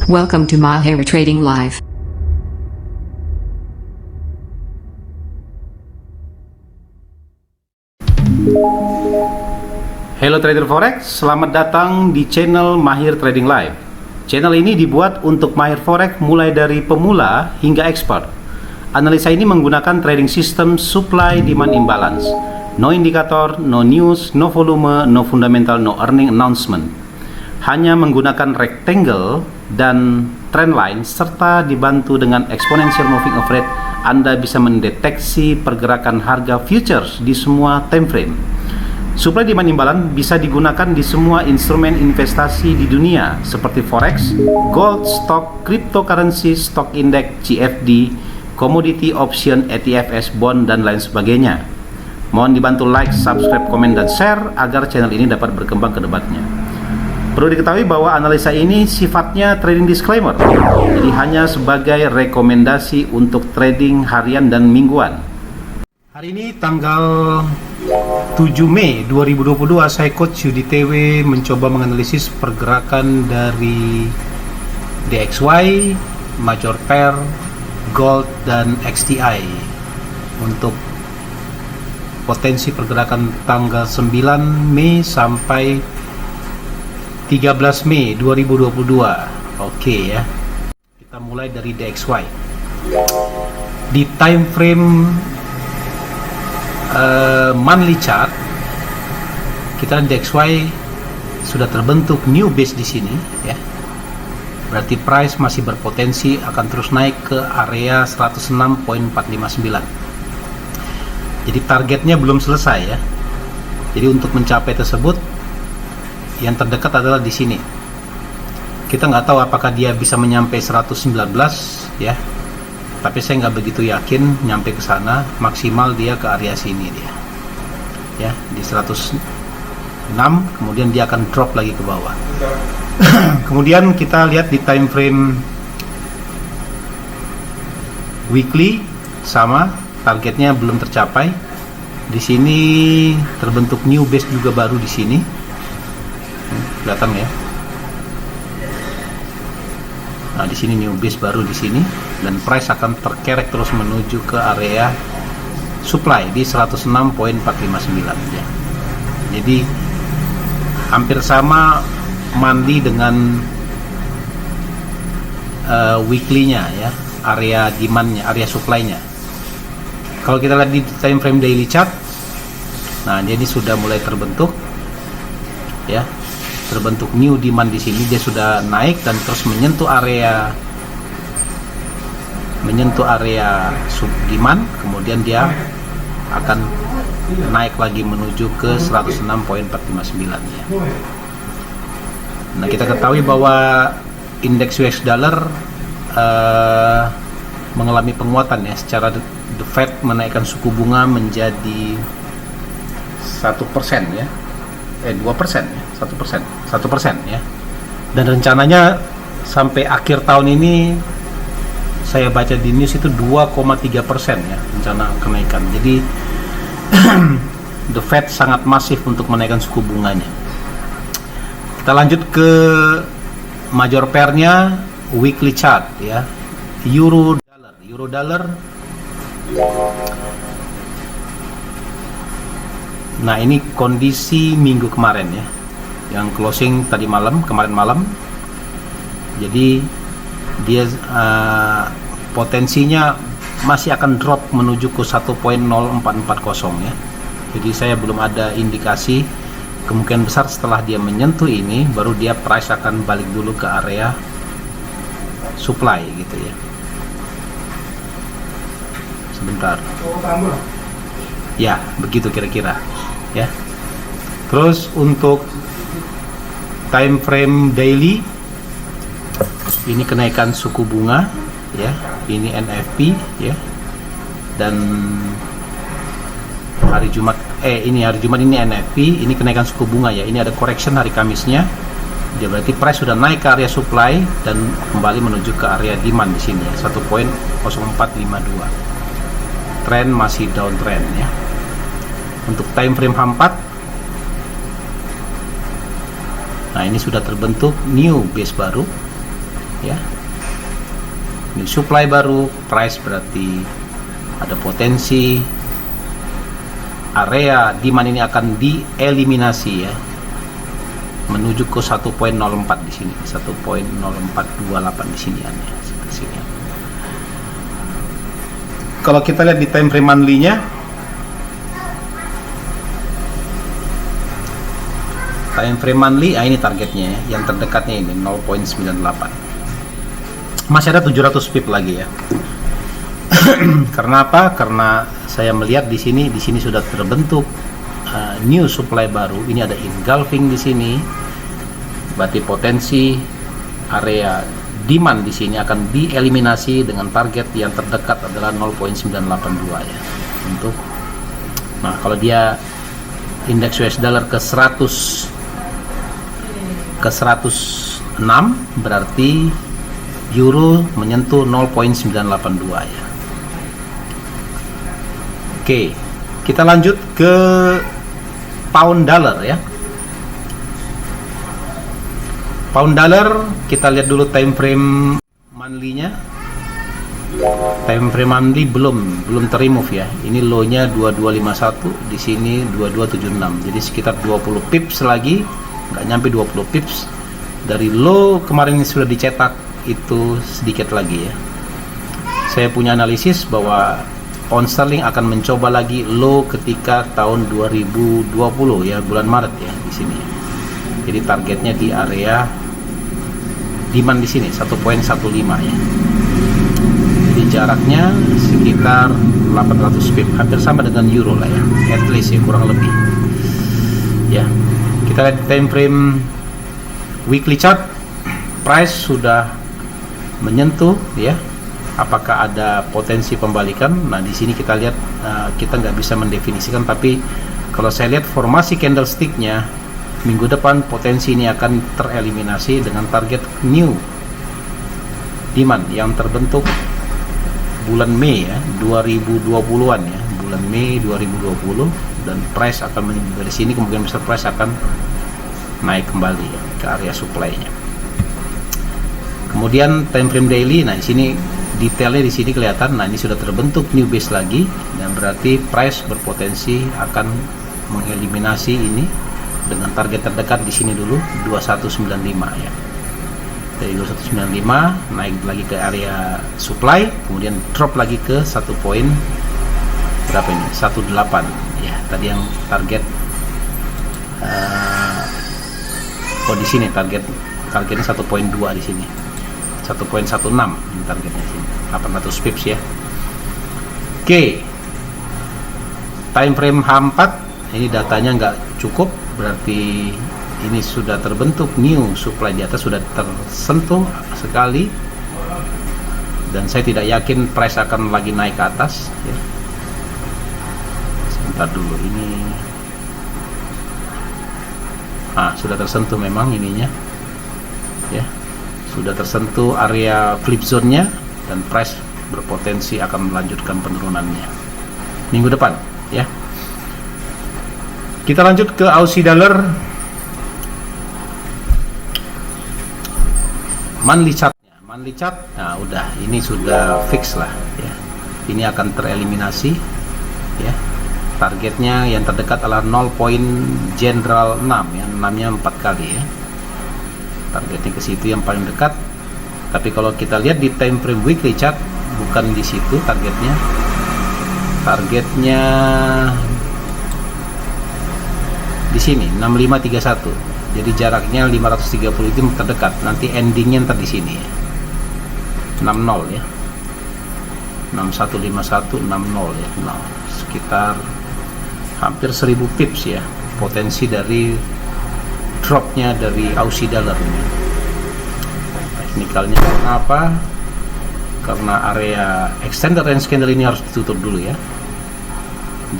Welcome to Mahir Trading Live. Halo trader forex, selamat datang di channel Mahir Trading Live. Channel ini dibuat untuk mahir forex mulai dari pemula hingga expert. Analisa ini menggunakan trading system supply demand imbalance. No indikator, no news, no volume, no fundamental, no earning announcement. Hanya menggunakan rectangle dan trend line serta dibantu dengan exponential moving average, Anda bisa mendeteksi pergerakan harga futures di semua time frame. Supply demand imbalance bisa digunakan di semua instrumen investasi di dunia seperti forex, gold, stock, cryptocurrency, stock index, CFD, commodity option, ETFs, bond, dan lain sebagainya. Mohon dibantu like, subscribe, komen, dan share agar channel ini dapat berkembang ke depannya. Perlu diketahui bahwa analisa ini sifatnya trading disclaimer, jadi hanya sebagai rekomendasi untuk trading harian dan mingguan. Hari ini tanggal 7 Mei 2022, saya Coach Yudi TW mencoba menganalisis pergerakan dari DXY, Major Pair, Gold, dan XTI untuk potensi pergerakan tanggal 9 Mei sampai 13 Mei 2022. Oke ya. Kita mulai dari DXY. Di time frame monthly chart, kita DXY sudah terbentuk new base di sini ya. Berarti price masih berpotensi akan terus naik ke area 106.459. Jadi targetnya belum selesai ya. Jadi untuk mencapai tersebut, yang terdekat adalah di sini. Kita nggak tahu apakah dia bisa menyampai 119 ya. Tapi saya nggak begitu yakin nyampe ke sana. Maksimal dia ke area sini dia ya, di 106, kemudian dia akan drop lagi ke bawah. Kemudian kita lihat di time frame weekly, sama, targetnya belum tercapai. Di sini terbentuk new base juga baru di sini, kelihatan ya. Nah, di sini new base baru di sini, dan price akan terkerek terus menuju ke area supply di 106.459 ya. Jadi hampir sama mandi dengan weekly-nya ya, area demand-nya, area supply-nya. Kalau kita lihat di time frame daily chart, nah jadi sudah mulai terbentuk ya. Terbentuk new demand di sini, dia sudah naik dan terus menyentuh area sub demand, kemudian dia akan naik lagi menuju ke 106.459 ya. Nah, kita ketahui bahwa indeks US dollar mengalami penguatan ya, secara the Fed menaikkan suku bunga menjadi 1% ya. 2% ya, 1% ya. Dan rencananya sampai akhir tahun ini, saya baca di news itu 2,3% ya rencana kenaikan. Jadi the Fed sangat masif untuk menaikkan suku bunganya. Kita lanjut ke major pair-nya, weekly chart ya. Euro dollar. Nah, ini kondisi minggu kemarin ya, yang closing tadi malam, kemarin malam. Jadi dia potensinya masih akan drop menuju ke 1.0440 ya. Jadi saya belum ada indikasi, kemungkinan besar setelah dia menyentuh ini baru dia price akan balik dulu ke area supply gitu ya. Sebentar. Ya, begitu kira-kira ya. Terus untuk time frame daily, ini kenaikan suku bunga ya, ini NFP ya. Dan hari Jumat ini NFP, ini kenaikan suku bunga ya. Ini ada correction hari Kamisnya. Dia berarti price sudah naik ke area supply dan kembali menuju ke area demand di sini ya, 1.0452. Trend masih downtrend ya. Untuk time frame H4, nah ini sudah terbentuk new base baru ya. Ini supply baru, price berarti ada potensi area demand ini akan dieliminasi ya, menuju ke 1.04 di sini, 1.0428 di sini ya, seperti sini. Kalau kita lihat di time frame monthly-nya, ini targetnya ya, yang terdekatnya ini 0.98. Masih ada 700 pip lagi ya. Karena apa? Karena saya melihat di sini sudah terbentuk new supply baru. Ini ada engulfing di sini. Berarti potensi area demand di sini akan dieliminasi dengan target yang terdekat adalah 0.982 ya. Nah, kalau dia indeks US dollar ke 106 berarti euro menyentuh 0.982 ya. Oke, kita lanjut ke pound dollar ya. Pound dollar kita lihat dulu time frame monthly-nya. Time frame monthly belum terremove ya. Ini low-nya 2251, di sini 2276. Jadi sekitar 20 pips lagi, nggak nyampe 20 pips dari low kemarin yang sudah dicetak itu sedikit lagi ya. Saya punya analisis bahwa pound sterling akan mencoba lagi low ketika tahun 2020 ya, bulan Maret ya di sini. Jadi targetnya di area demand di sini 1.15 ya. Jadi jaraknya sekitar 800 pip, hampir sama dengan euro lah ya, at least ya, kurang lebih. Ya, kita lihat time frame weekly chart, price sudah menyentuh ya. Apakah ada potensi pembalikan? Nah, di sini kita lihat kita nggak bisa mendefinisikan, tapi kalau saya lihat formasi candlestick-nya minggu depan potensi ini akan tereliminasi dengan target new demand yang terbentuk bulan Mei ya, 2020-an ya, bulan Mei 2020, dan price akan dari sini kemungkinan besar price akan naik kembali ya, ke area supply-nya. Kemudian time frame daily, nah di sini detailnya di sini kelihatan. Nah, ini sudah terbentuk new base lagi, dan berarti price berpotensi akan mengeliminasi ini dengan target terdekat di sini dulu 2195 ya. Dari 2195 naik lagi ke area supply, kemudian drop lagi ke 1 poin berapa ini? 18 ya. Tadi yang target di sini targetnya 1.2 di sini. 1.16 ini targetnya sini, 800 pips ya. Oke, time frame H4 ini datanya nggak cukup, berarti ini sudah terbentuk new supply di atas, sudah tersentuh sekali, dan saya tidak yakin price akan lagi naik ke atas ya. Sebentar dulu, ini sudah tersentuh memang ininya ya. Sudah tersentuh area flip zone-nya, dan price berpotensi akan melanjutkan penurunannya minggu depan ya. Kita lanjut ke Aussie dollar monthly chart-nya. Monthly chart, nah udah, ini sudah fix lah ya. Ini akan tereliminasi ya. Targetnya yang terdekat adalah 0 general 6 ya, 6-nya 4 kali ya. Targetnya ke situ yang paling dekat. Tapi kalau kita lihat di time frame weekly chart, bukan di situ targetnya. Targetnya di sini 6531. Jadi jaraknya 530 itu terdekat. Nanti endingnya ntar di sini ya. 60 ya. 6151 60 ya. Nah, sekitar hampir 1000 pips ya. Potensi dari dropnya dari Aussie dollar ini. Teknikalnya kenapa? Karena area extended range candle ini harus ditutup dulu ya.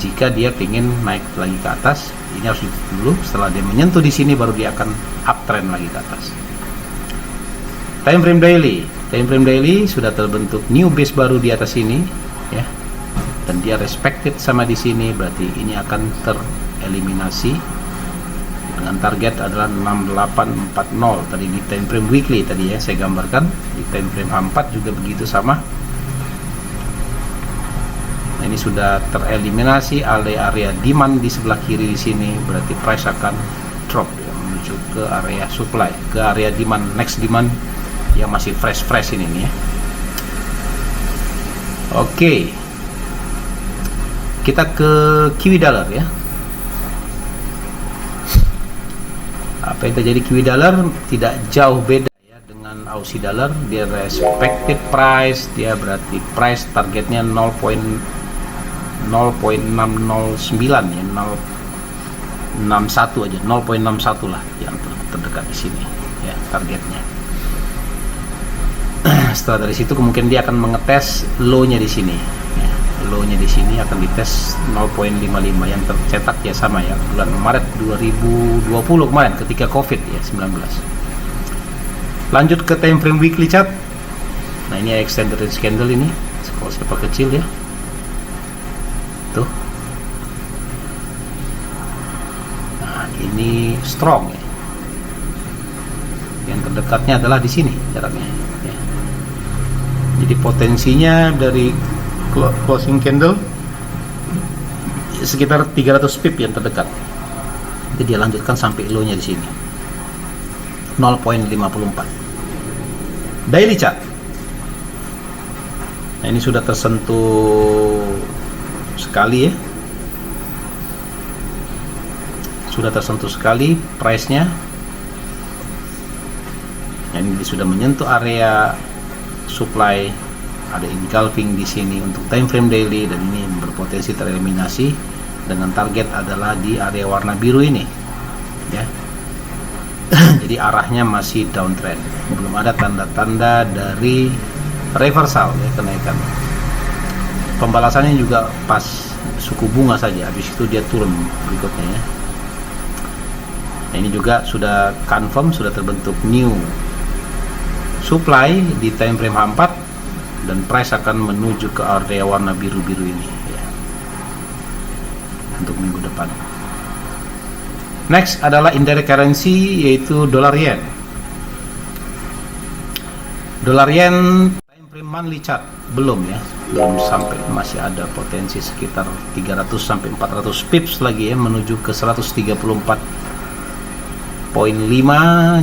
Jika dia ingin naik lagi ke atas, ini harus ditutup dulu. Setelah dia menyentuh di sini, baru dia akan uptrend lagi ke atas. Time frame daily sudah terbentuk new base baru di atas ini ya, dan dia respected sama di sini, berarti ini akan tereliminasi dengan target adalah 6840 tadi di time frame weekly tadi ya saya gambarkan. Di time frame H4 juga begitu sama. Nah, ini sudah tereliminasi area demand di sebelah kiri di sini, berarti price akan drop ya, menuju ke area supply, ke area demand, next demand yang masih fresh ini nih ya. Oke, kita ke Kiwi Dollar ya. Apa yang terjadi Kiwi Dollar tidak jauh beda ya dengan Aussie Dollar. Dia respected price, dia berarti price targetnya 0.609 ya, 061 aja, 0.61 lah yang terdekat di sini ya targetnya. Setelah dari situ kemungkinan dia akan mengetes low-nya di sini ya. Low-nya di sini akan dites 0.55 yang tercetak ya sama ya bulan Maret 2020 kemarin ketika Covid ya 19. Lanjut ke time frame weekly chart. Nah, ini extended range candle ini, kalau sepak kecil ya. Tuh. Nah, ini strong ya. Yang terdekatnya adalah di sini jaraknya ya. Jadi potensinya dari closing candle sekitar 300 pip yang terdekat. Jadi dia lanjutkan sampai low-nya di sini 0.54. Daily chart. Nah, ini sudah tersentuh sekali ya. Sudah tersentuh sekali price-nya. Ini sudah menyentuh area supply, ada engulfing di sini untuk time frame daily dan ini berpotensi tereliminasi dengan target adalah di area warna biru ini ya. Jadi arahnya masih downtrend, belum ada tanda-tanda dari reversal ya, kenaikan. Pembalasannya juga pas suku bunga saja, habis itu dia turun berikutnya ya. Nah, ini juga sudah confirm, sudah terbentuk new supply di time frame H4 dan price akan menuju ke area warna biru-biru ini ya, untuk minggu depan. Next adalah indirect currency, yaitu dolar yen. Dolar yen time frame monthly chart belum ya, belum sampai, masih ada potensi sekitar 300 sampai 400 pips lagi ya menuju ke 134.5.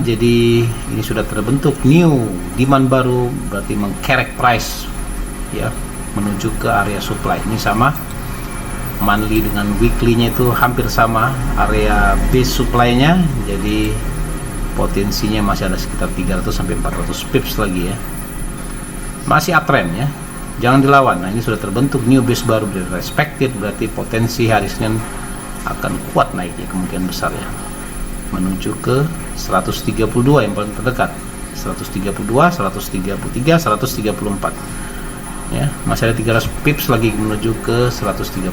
Jadi ini sudah terbentuk new demand baru, berarti mengkerek price ya menuju ke area supply. Ini sama monthly dengan weekly-nya itu hampir sama area base supply-nya, jadi potensinya masih ada sekitar 300 sampai 400 pips lagi ya. Masih uptrend ya, jangan dilawan. Nah, ini sudah terbentuk new base baru dari respected, berarti potensi hari Senin akan kuat naiknya kemungkinan besar ya, menuju ke 132 yang paling terdekat, 132, 133, 134 ya, masih ada 300 pips lagi menuju ke 134.5.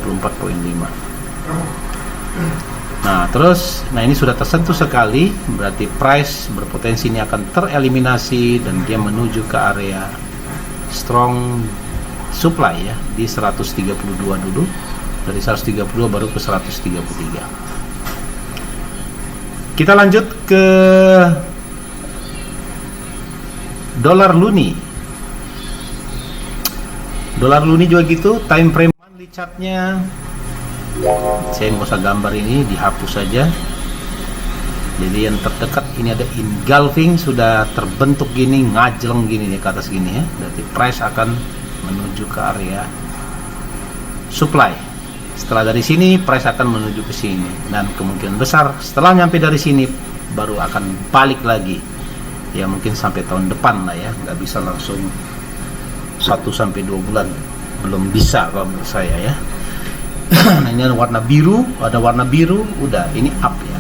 Nah terus, nah ini sudah tersentuh sekali, berarti price berpotensi ini akan tereliminasi dan dia menuju ke area strong supply ya, di 132 dulu, dari 132 baru ke 133. Kita lanjut ke dolar luni. Dolar luni juga gitu, time frame monthly chartnya saya nggak usah gambar, ini dihapus saja. Jadi yang terdekat ini ada engulfing, sudah terbentuk gini, ngajleng gini nih ke atas gini ya, berarti price akan menuju ke area supply. Setelah dari sini price akan menuju ke sini, dan kemungkinan besar setelah nyampe dari sini baru akan balik lagi ya, mungkin sampai tahun depan lah ya, nggak bisa langsung 1-2 bulan, belum bisa kalau menurut saya ya. Nah, ini ada warna biru, udah ini up ya.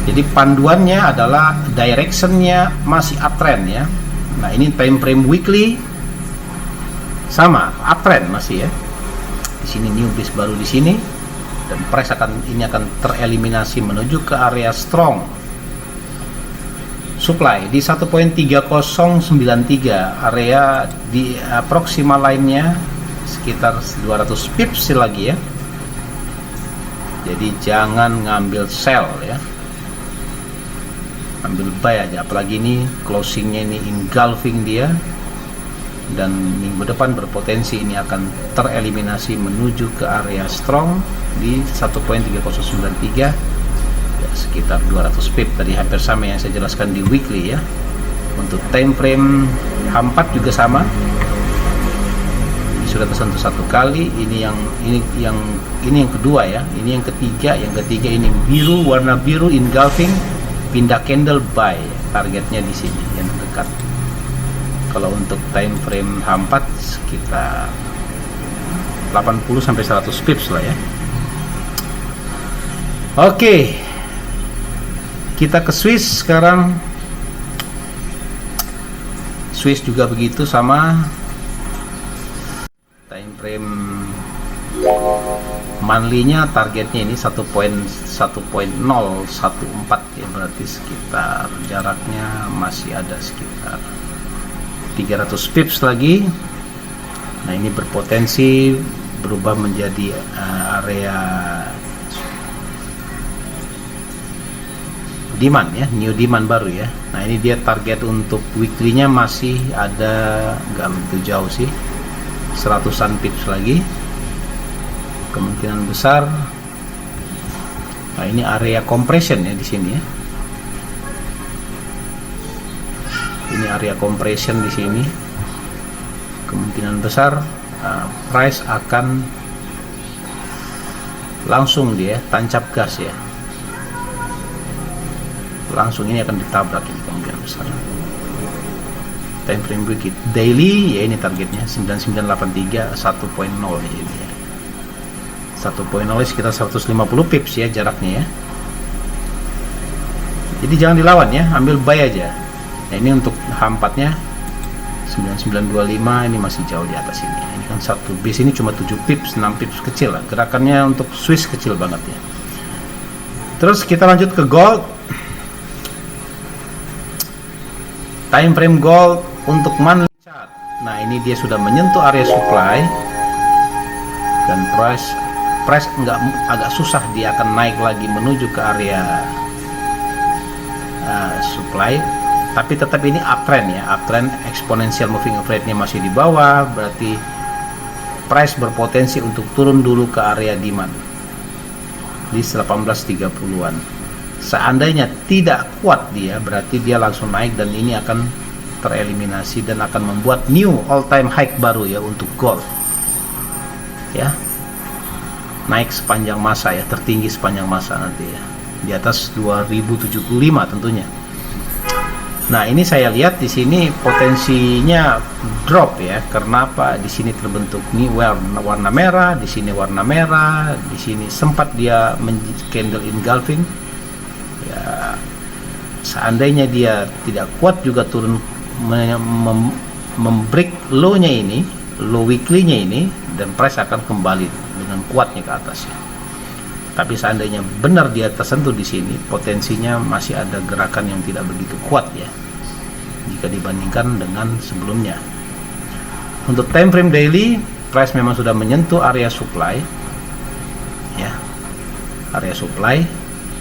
Jadi panduannya adalah directionnya masih uptrend ya. Nah, ini time frame weekly sama uptrend masih ya. Di sini new base baru di sini, dan price ini akan tereliminasi menuju ke area strong supply di 1.3093, area di proximal line-nya sekitar 200 pips lagi ya. Jadi jangan ngambil sell ya, ambil buy aja. Apalagi ini closingnya ini engulfing dia, dan minggu depan berpotensi ini akan tereliminasi menuju ke area strong di 1.3093 ya, sekitar 200 pip. Tadi hampir sama yang saya jelaskan di weekly ya. Untuk time frame H4 juga sama, sudah tersentuh satu kali. Ini yang kedua ya, ini yang ketiga. Yang ketiga ini biru, warna biru engulfing, pindah candle buy, targetnya di sini yang dekat. Kalau untuk time frame H4 sekitar 80 sampai 100 pips lah ya. Oke, kita ke Swiss sekarang. Swiss juga begitu sama. Time frame monthly-nya targetnya ini 1.014 ya, berarti sekitar jaraknya masih ada sekitar 300 pips lagi. Nah, ini berpotensi berubah menjadi area demand ya, new demand baru ya. Nah, ini dia target untuk weekly-nya masih ada, nggak begitu jauh sih, 100-an pips lagi kemungkinan besar. Nah, ini area compression ya di sini ya. Ini area compression di sini. Kemungkinan besar price akan langsung dia tancap gas ya. Langsung ini akan ditabrak ini kemungkinan besar. Time frame berikut daily ya, ini targetnya 9983 1.0 ya, ini ya. 1.0 sekitar 150 pips ya jaraknya ya. Jadi jangan dilawan ya, ambil buy aja. Nah, ini untuk H4 nya 9925, ini masih jauh di atas ini. Ini kan satu base ini cuma 7 pips, 6 pips kecil lah. Gerakannya untuk Swiss kecil banget ya. Terus kita lanjut ke gold. Time frame gold untuk monthly chart. Nah, ini dia sudah menyentuh area supply dan price agak susah, dia akan naik lagi menuju ke area supply. Tapi tetap ini uptrend ya, uptrend exponential moving average-nya masih di bawah, berarti price berpotensi untuk turun dulu ke area demand di 1830-an. Seandainya tidak kuat dia, berarti dia langsung naik dan ini akan tereliminasi dan akan membuat new all time high baru ya untuk gold. Ya. Naik sepanjang masa ya, tertinggi sepanjang masa nanti ya. Di atas 2075 tentunya. Nah, ini saya lihat di sini potensinya drop ya. Karena apa? Di sini terbentuk nih warna merah, di sini warna merah, di sini sempat dia candle engulfing. Ya, seandainya dia tidak kuat juga turun membreak low-nya ini, low weekly-nya ini, dan price akan kembali dengan kuatnya ke atas ya. Tapi seandainya benar dia tersentuh di sini, potensinya masih ada gerakan yang tidak begitu kuat ya, jika dibandingkan dengan sebelumnya. Untuk time frame daily, price memang sudah menyentuh area supply ya, area supply.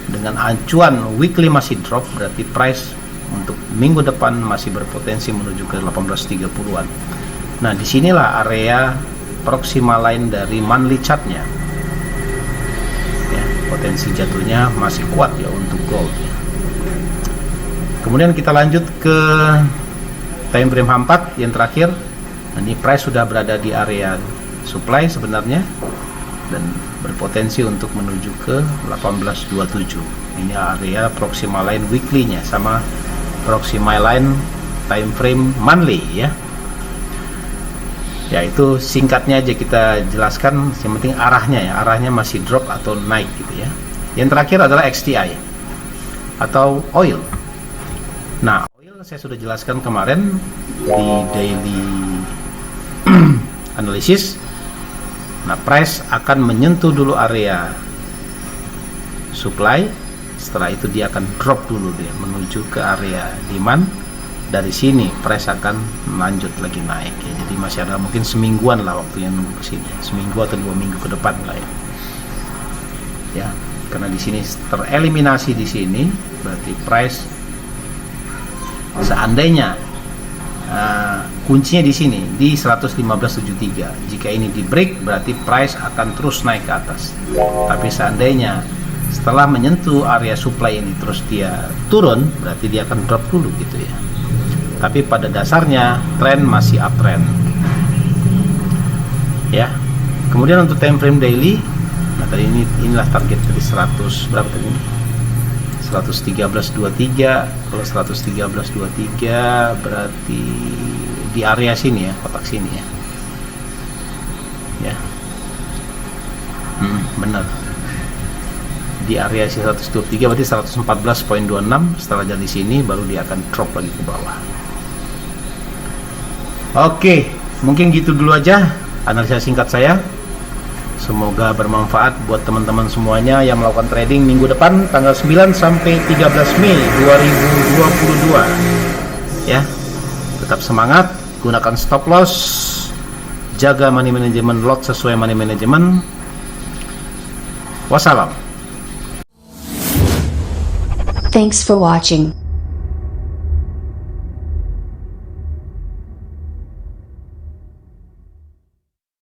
Dengan acuan weekly masih drop, berarti price untuk minggu depan masih berpotensi menuju ke 1830-an. Nah, disinilah area proximal line dari monthly chartnya ya, potensi jatuhnya masih kuat ya untuk gold ya. Kemudian kita lanjut ke time frame H4 yang terakhir. Nah, ini price sudah berada di area supply sebenarnya dan berpotensi untuk menuju ke 1827. Ini area proximal line weekly-nya sama proximal line time frame monthly ya. Ya, itu singkatnya aja kita jelaskan, yang penting arahnya ya, arahnya masih drop atau naik gitu ya. Yang terakhir adalah XTI atau oil. Nah, oil saya sudah jelaskan kemarin di daily analysis. Nah, price akan menyentuh dulu area supply, setelah itu dia akan drop dulu dia menuju ke area demand. Dari sini price akan lanjut lagi naik ya. Jadi masih ada mungkin semingguan lah waktunya nunggu ke sini, seminggu atau 2 minggu ke depan lah ya. Ya, karena di sini tereliminasi di sini, berarti price seandainya kuncinya di sini di 115.73. Jika ini di break berarti price akan terus naik ke atas. Tapi seandainya setelah menyentuh area supply ini terus dia turun, berarti dia akan drop dulu gitu ya. Tapi pada dasarnya tren masih uptrend. Ya. Kemudian untuk time frame daily, nah tadi inilah target dari 100 berapa tadi ini? 113.23. Kalau 113.23 berarti di area sini ya, kotak sini ya. Ya. Benar. Di area 123 berarti 114.26. Setelah jadi sini baru dia akan drop lagi ke bawah. Oke, mungkin gitu dulu aja analisa singkat saya. Semoga bermanfaat buat teman-teman semuanya yang melakukan trading minggu depan tanggal 9 sampai 13 Mei 2022. Ya. Tetap semangat, gunakan stop loss, jaga money management, lot sesuai money management. Wassalam. Thanks for watching.